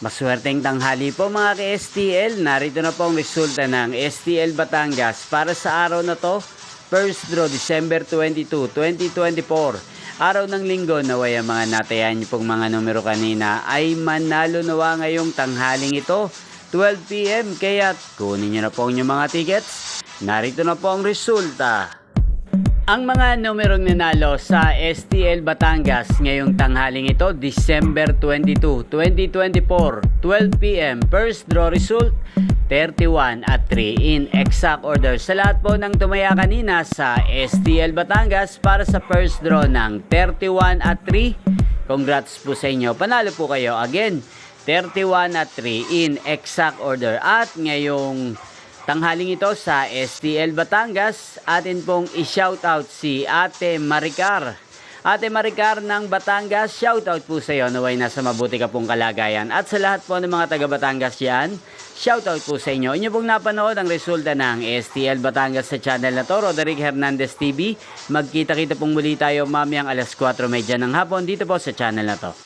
Maswerteng tanghali po mga ka-STL. Narito na po ang resulta ng STL Batangas para sa araw na to. First draw December 22, 2024. Araw ng linggo, naway ang mga natayan niyo pong mga numero kanina ay manalo nawa ngayong tanghaling ito 12 PM. Kaya kunin niyo na po ang inyong mga tickets. Narito na po ang resulta. Ang mga numerong nanalo sa STL Batangas ngayong tanghaling ito, December 22, 2024, 12 PM. First draw result, 31 at 3 in exact order. Sa lahat po ng tumaya kanina sa STL Batangas para sa first draw ng 31 at 3, congrats po sa inyo. Panalo po kayo. Again, 31 at 3 in exact order. At ngayong tanghaling ito sa STL Batangas, atin pong i-shoutout si Ate Maricar. Ate Maricar ng Batangas, shoutout po sa iyo. Naway nasa mabuti ka pong kalagayan. At sa lahat po ng mga taga Batangas yan, shoutout po sa inyo. Inyo pong napanood ang resulta ng STL Batangas sa channel na to, Roderick Hernandez TV. Magkita-kita pong muli tayo mamayang alas 4:30 ng hapon dito po sa channel na to.